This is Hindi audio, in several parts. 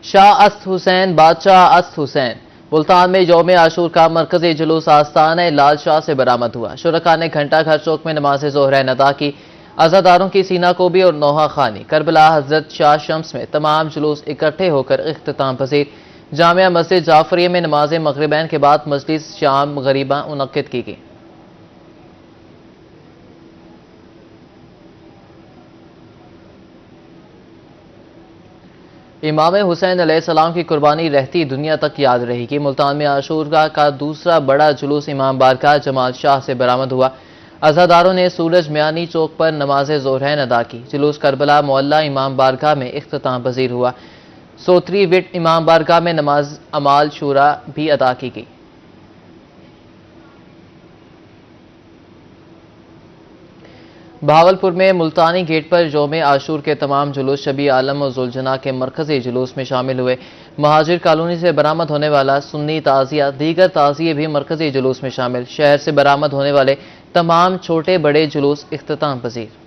शाह अस्त हुसैन बादशाह अस्त हुसैन मुल्तान में यौम आशूर का मरकजी जुलूस आस्तान लाल शाह से बरामद हुआ। शुरका ने घंटा घर चौक में नमाज ज़ोहरैन अदा की। अज़ादारों की सीना कोबी और नोहा खानी करबला हजरत शाह शम्स में तमाम जुलूस इकट्ठे होकर इख्तिताम पजीर। जामिया मस्जिद जाफरिया में नमाज मगरिबैन के बाद मजलिस शाम गरीबा मुनक्किद की गई। इमाम हुसैन अलैहिस्सलाम की कुर्बानी रहती दुनिया तक याद रहेगी। मुल्तान में आशूरा का दूसरा बड़ा जुलूस इमाम बारगाह जमाल शाह से बरामद हुआ। अज़ादारों ने सूरज म्यानी चौक पर नमाज ज़ोहरैन अदा की। जुलूस करबला मोहल्ला इमाम बारगाह में इख्तिताम पजीर हुआ। सोतरी विट इमाम बारगाह में नमाज अमाल शूरा भी अदा की गई। भावलपुर में मुल्तानी गेट पर यौम आशूर के तमाम जुलूस शबी आलम और जुलजना के मरकजी जुलूस में शामिल हुए। महाजिर कॉलोनी से बरामद होने वाला सुन्नी ताजिया दीगर ताजिए भी मरकजी जुलूस में शामिल। शहर से बरामद होने वाले तमाम छोटे बड़े जुलूस इख्तिताम पजीर।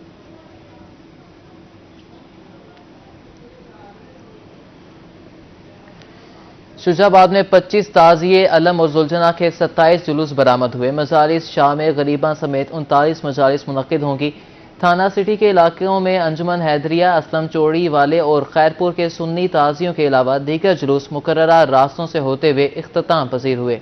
शुजाबाद में 25 ताजिए अलम और जुलजना के 27 जुलूस बरामद हुए। मजालिस शाम गरीबा समेत 39 मजालिस मुनक्किद होंगी। थाना सिटी के इलाकों में अंजुमन हैदरिया असलम चौड़ी वाले और खैरपुर के सुन्नी ताजियों के अलावा दीगर जुलूस मुकर्ररा रास्तों से होते हुए इख्तिताम पजीर हुए।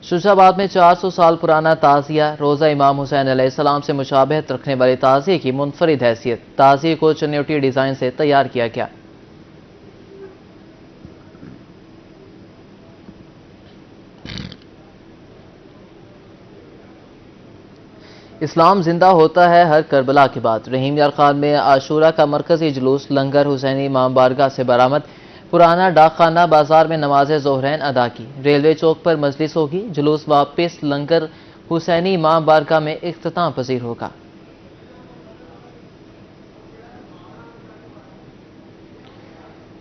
शुजाबाद में 400 साल पुराना ताजिया रोज़ा इमाम हुसैन अलैहिस्सलाम से मुशाबहत रखने वाले ताजिए की मुनफरिद हैसियत। ताजिए को चन्योटी डिज़ाइन से तैयार किया गया। इस्लाम जिंदा होता है हर करबला के बाद। रहीम यार खान में आशूरा का मरकजी जुलूस लंगर हुसैनी इमाम बारगाह से बरामद। पुराना डाकखाना बाजार में नमाज ज़ोहरैन अदा की। रेलवे चौक पर मजलिस होगी। जुलूस वापस लंगर हुसैनी इमाम बारगाह में इख्तिताम पजीर होगा।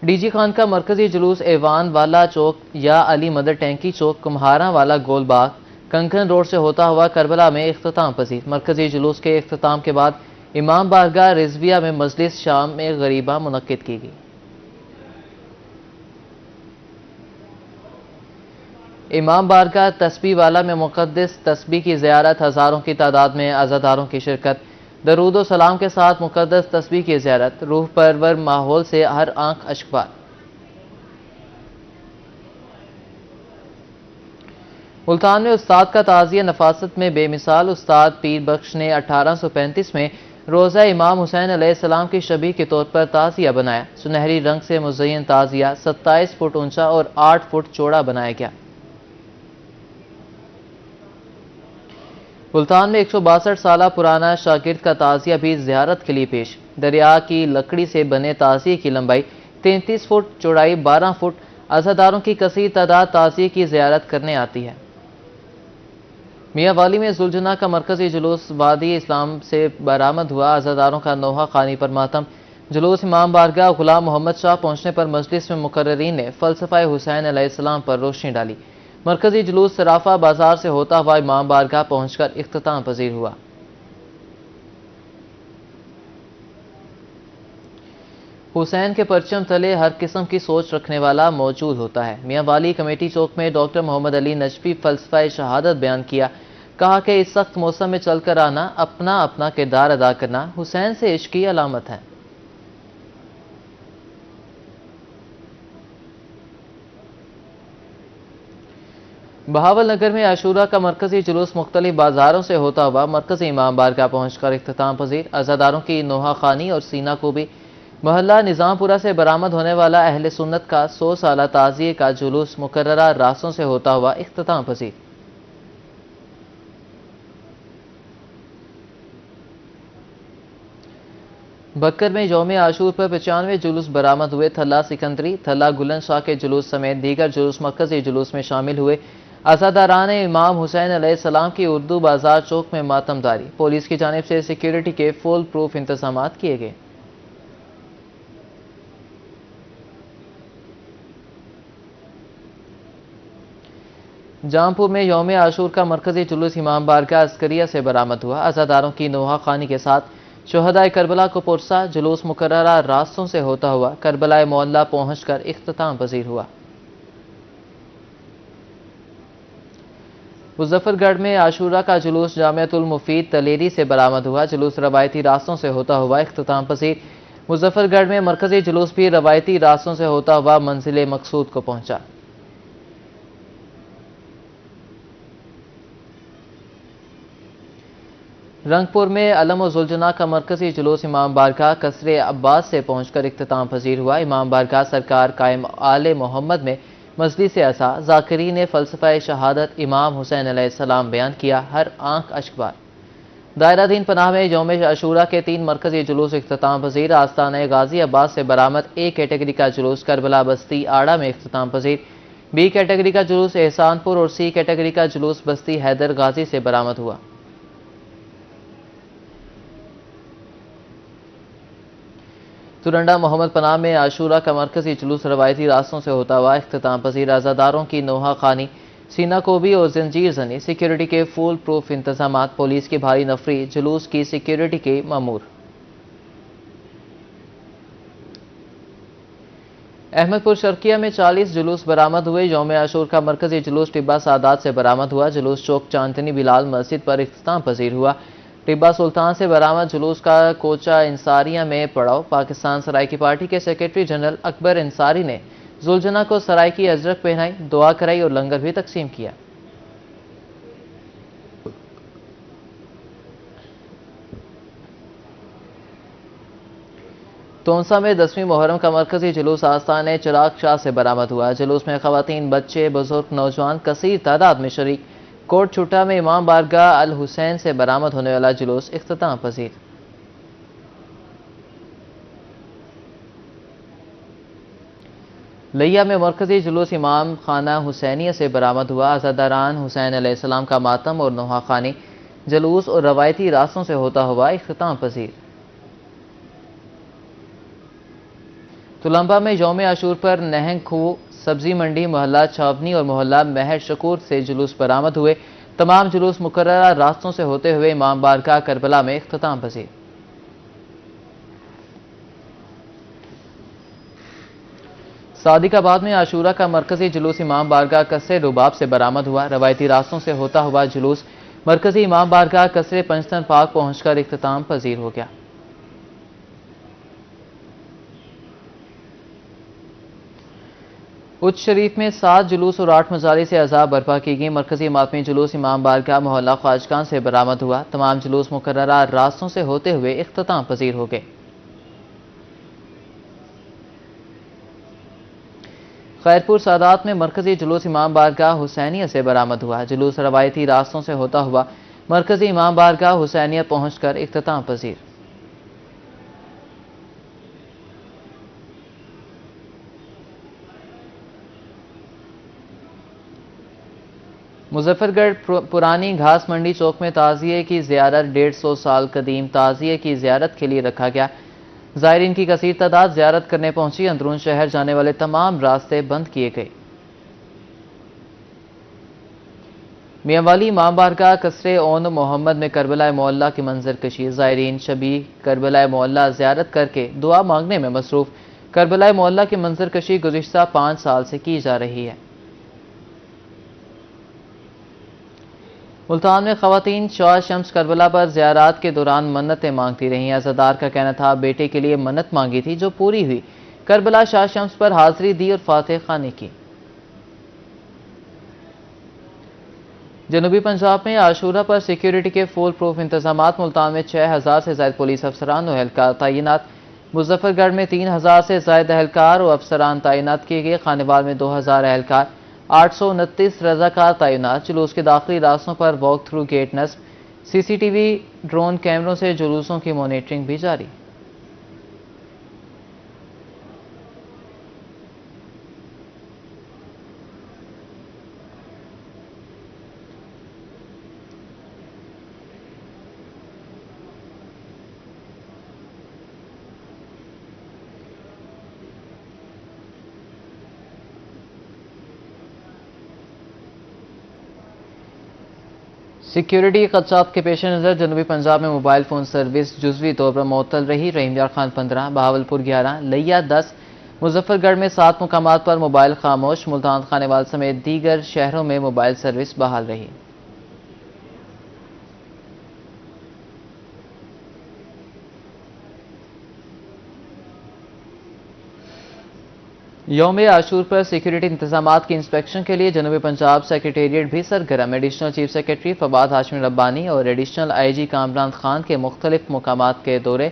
डीजी खान का मरकजी जुलूस एवान वाला चौक या अली मदर टैंकी चौक कुम्हारा वाला गोलबाग कंकन रोड से होता हुआ करबला में इख्तिताम पजीर। मरकजी जुलूस के इख्तिताम के बाद इमाम बारगाह रिजविया में मजलिस शाम में गरीबा मुनक्किद की गई। इमाम बारगाह तस्बीह वाला में मुक़द्दस तस्बीह की ज़ियारत। हज़ारों की तादाद में अज़ादारों की शिरकत। दरूद व सलाम के साथ मुक़द्दस तस्बीह की ज़ियारत। रूह परवर माहौल से हर आंख अश्कबार। मुल्तान में उस्ताद का ताज़िया नफासत में बेमिसाल। उस्ताद पीर बख्श ने 1835 में रोज़ा इमाम हुसैन अलैहिस्सलाम की शबीह के तौर पर ताज़िया बनाया। सुनहरी रंग से मुज़य्यन ताज़िया 27 फुट ऊंचा और 8 फुट चौड़ा बनाया गया। मुल्तान में 162 साल पुराना शागिर्द का ताज़िया भी ज़ियारत के लिए पेश। दरिया की लकड़ी से बने ताज़िए की लंबाई 33 फुट, चौड़ाई 12 फुट। अज़ादारों की कसीर तादाद ताज़िए की ज़ियारत करने आती है। मियाँ वाली में जुलजना का मरकजी जुलूस वादी इस्लाम से बरामद हुआ। अज़ादारों का नोहा खानी पर मातम। जुलूस इमाम बारगाह गुलाम मोहम्मद शाह पहुँचने पर मजलिस में मुकर्ररीन ने फ़लसफ़ा हुसैन अलैहिस्सलाम पर रोशनी डाली। मरकजी जुलूस सराफा बाजार से होता हुआ इमाम बारगाह पहुंचकर इख्तिताम पजीर हुआ। हुसैन के परचम तले हर किस्म की सोच रखने वाला मौजूद होता है। मियाँ वाली कमेटी चौक में डॉक्टर मोहम्मद अली नजफी फ़लसफ़ा शहादत बयान किया। कहा कि इस सख्त मौसम में चलकर आना, अपना अपना किरदार अदा करना हुसैन से इश्क की अलामत है। बहावल नगर में आशूरा का मरकजी जुलूस मुख्तलिफ बाजारों से होता हुआ मरकजी इमाम बारगाह पहुंचकर इख्तिताम पजीर। अज़ादारों की नोहा खानी और सीना को भी मोहल्ला निज़ामपुरा से बरामद होने वाला अहले सुन्नत का 100 साला ताज़िए का जुलूस मुकर्ररा रास्तों से होता हुआ इख्तिताम पजीर। बक्कर में यौम आशूर पर 95 जुलूस बरामद हुए। थल्ला सिकंदरी, थल्ला गुलन शाह के जुलूस समेत दीगर जुलूस मरकजी जुलूस में शामिल हुए। अज़ादारान इमाम हुसैन अलैहिस्सलाम की उर्दू बाजार चौक में मातमदारी। पुलिस की जानिब से सिक्योरिटी के फुल प्रूफ इंतजाम किए गए। जामपुर में यौम आशूर का मरकजी जुलूस इमाम बारगाह अस्करिया से बरामद हुआ। अज़ादारों की नोहा खानी के साथ शहदाए करबला को पुरसा। जुलूस मुकर्ररा रास्तों से होता हुआ करबलाए मोहल्ला पहुंचकर इख्तिताम पजीर हुआ। मुजफ्फरगढ़ में आशूरा का जुलूस जामियातुल मुफीद तलेरी से बरामद हुआ। जुलूस रवायती रास्तों से होता हुआ इख्तिताम पजीर। मुजफ्फरगढ़ में मरकजी जुलूस भी रवायती रास्तों से होता हुआ मंजिल मकसूद को पहुंचा। रंगपुर में अलम और जुलजना का मरकजी जुलूस इमाम बारगाह कसरे अब्बास से पहुंचकर इख्तिताम पजीर हुआ। इमाम बारगाह सरकार कायम आले मोहम्मद में मजलिस असा ज़ाकिरीन ने फ़लसफ़ा शहादत इमाम हुसैन अलैहिस्सलाम बयान किया। हर आंख अश्कबार। दायरा दीन पनाह में यौम आशूरा के 3 मरकजी जुलूस इख्तिताम पजीर। आस्ताना गाजी अब्बास से बरामद ए कैटेगरी का जुलूस करबला बस्ती आड़ा में इख्तिताम पजीर। बी कैटेगरी का जुलूस एहसानपुर और सी कैटेगरी का जुलूस बस्ती हैदर गाजी से बरामद हुआ। तुरंडा मोहम्मद पनाह में आशूरा का मरकजी जुलूस रवायती रास्तों से होता हुआ इख्तिताम पजीर। आज़ादारों की नोहा खानी, सीना कोबी और जंजीर जनी। सिक्योरिटी के फुल प्रूफ इंतजाम। पुलिस की भारी नफरी। जुलूस की सिक्योरिटी के मामूर। अहमदपुर शर्किया में 40 जुलूस बरामद हुए। यौम आशूर का मरकजी जुलूस टिब्बा सादात से बरामद हुआ। जुलूस चौक चांदनी बिलाल मस्जिद पर इख्तिताम पजीर हुआ। टिब्बा सुल्तान से बरामद जुलूस का कोचा इंसारिया में पड़ाव। पाकिस्तान सराइकी पार्टी के सेक्रेटरी जनरल अकबर इंसारी ने जुलजना को सराइकी अजरक पहनाई, दुआ कराई और लंगर भी तकसीम किया। तोंसा में 10वीं मुहर्रम का मरकजी जुलूस आस्ताने चिराग शाह से बरामद हुआ। जुलूस में खवातीन, बच्चे, बुजुर्ग, नौजवान कसीर तादाद में शरीक। कोट छुट्टा में इमाम बारगाह अल हुसैन से बरामद होने वाला जुलूस इख्तिताम पजीर। लिया में मरकजी जुलूस इमाम खाना हुसैनिया से बरामद हुआ। अज़ादारान हुसैन अलैहिस्सलाम का मातम और नोहा खानी जुलूस और रवायती रास्तों से होता हुआ इख्तिताम पजीर। तुलंबा में यौम आशूर पर नहंग खू, सब्जी मंडी, मोहल्ला छावनी और मोहल्ला महर शकूर से जुलूस बरामद हुए। तमाम जुलूस मुकर्ररा रास्तों से होते हुए इमाम बारगाह करबला में इख्तिताम पजीर। सादिकाबाद में आशूरा का मरकजी जुलूस इमाम बारगाह कसरे रुबाब से बरामद हुआ। रवायती रास्तों से होता हुआ जुलूस मरकजी इमाम बारगाह कसरे पंचतन पाक पहुंचकर इख्तिताम पजीर हो गया। उच्च शरीफ में 7 जुलूस और 8 मजारी से अज़ा बर्पा की गई। मरकजी मातमी जुलूस इमाम बारगाह मोहल्ला ख्वाजगान से बरामद हुआ। तमाम जुलूस मुकर्ररा रास्तों से होते हुए इख्तिताम पजीर हो गए। खैरपुर सादात में मरकजी जुलूस इमाम बारगाह हुसैनिया से बरामद हुआ। जुलूस रवायती रास्तों से होता हुआ मरकजी इमाम बारगाह हुसैनिया पहुंचकर इख्तिताम पजीर। मुजफ्फरगढ़ पुरानी घास मंडी चौक में ताज़िये की ज़ियारत 150 साल कदीम ताज़िये की ज़ियारत के लिए रखा गया। ज़ायरीन की कसीर तादाद ज़ियारत करने पहुंची। अंदरून शहर जाने वाले तमाम रास्ते बंद किए गए। मियांवाली इमाम बारगाह कसरे ओन मोहम्मद में करबला मोहल्ला की मंजर कशी। ज़ायरीन शबी करबला मोहल्ला ज़ियारत करके दुआ मांगने में मसरूफ़। करबला मोहल्ला की मंजर कशी गुज़िश्ता 5 साल से की जा रही है। मुल्तान में खवातीन शाह शम्स करबला पर ज़ियारात के दौरान मन्नतें मांगती रहीं। अज़ादार का कहना था बेटे के लिए मन्नत मांगी थी जो पूरी हुई। करबला शाह शम्स पर हाजिरी दी और फातिह खानी की। जनूबी पंजाब में आशूरा पर सिक्योरिटी के फुल प्रूफ इंतजाम। मुल्तान में 6000 से ज़ायद पुलिस अफसरान और एहलकार तैनात। मुजफ्फरगढ़ में 3000 से ज़ायद एहलकार और अफसरान तैनात किए गए। खानेवाल में 2000 एहलकार, 829 रजाकार तैनात। जुलूस के दाखिली रास्तों पर वॉक थ्रू गेट नस्ब। CCTV ड्रोन कैमरों से जुलूसों की मॉनिटरिंग भी जारी। सिक्योरिटी खदशात के पेश नज़र जनूबी पंजाब में मोबाइल फ़ोन सर्विस जुज़वी तौर पर मुअत्तल रही। रहीम यार खान 15, बहावलपुर 11, लिया 10, मुजफ्फरगढ़ में 7 मुकामात पर मोबाइल खामोश। मुल्तान, खानेवाल समेत दीगर शहरों में मोबाइल सर्विस बहाल रही। यौम आशूर पर सिक्योरिटी इंतजामात की इंस्पेक्शन के लिए जनूबी पंजाब सेक्रेटेरिएट भी सरगर्म। Additional chief secretary Fawad Hashmi Rabbani और एडिशनल IG कामरान खान के मुख्तलिफ मुकामात के दौरे,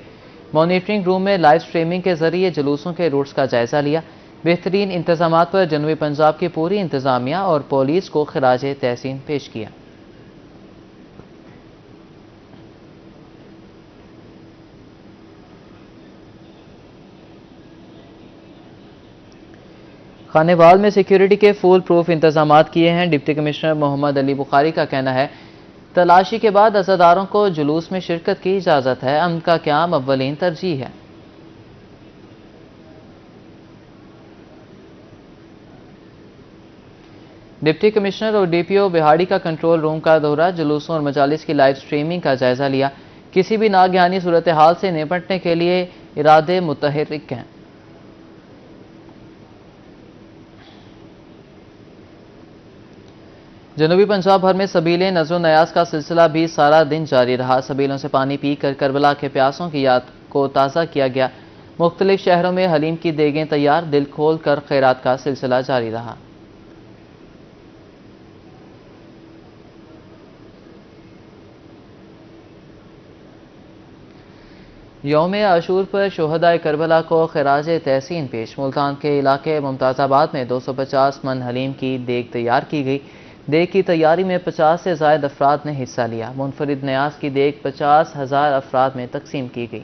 मॉनिटरिंग रूम में लाइव स्ट्रीमिंग के जरिए जुलूसों के रूट्स का जायजा लिया। बेहतरीन इंतजामात पर जनूबी पंजाब की पूरी इंतजामिया और पुलिस को खिराज तहसीन पेश किया। खानेवाल में सिक्योरिटी के फुल प्रूफ इंतजाम किए हैं। डिप्टी कमिश्नर मोहम्मद अली बुखारी का कहना है, तलाशी के बाद अज़ादारों को जुलूस में शिरकत की इजाज़त है। अमन का क़याम अव्वलीन तरजीह है। डिप्टी कमिश्नर और DPO बिहाड़ी का कंट्रोल रूम का दौरा, जुलूसों और मजालिस की लाइव स्ट्रीमिंग का जायजा लिया। किसी भी नागहानी सूरत हाल से निपटने के लिए इरादे मुतहर्रिक हैं। जनूबी पंजाब भर में सबीलें नज़्र नयाज का सिलसिला भी सारा दिन जारी रहा। सबीलों से पानी पीकर करबला के प्यासों की याद को ताज़ा किया गया। मुख्तलिफ शहरों में हलीम की देगें तैयार, दिल खोल कर खैरात का सिलसिला जारी रहा। यौम आशूर पर शुहदाए करबला को खिराज तहसीन पेश। मुल्तान के इलाके मुमताज़ाबाद में 250 मन हलीम की देग तैयार की गई। देग की तैयारी में 50 से ज़ायद अफराद ने हिस्सा लिया। मुनफरिद न्याज की देग 50,000 अफराद में तकसीम की गई।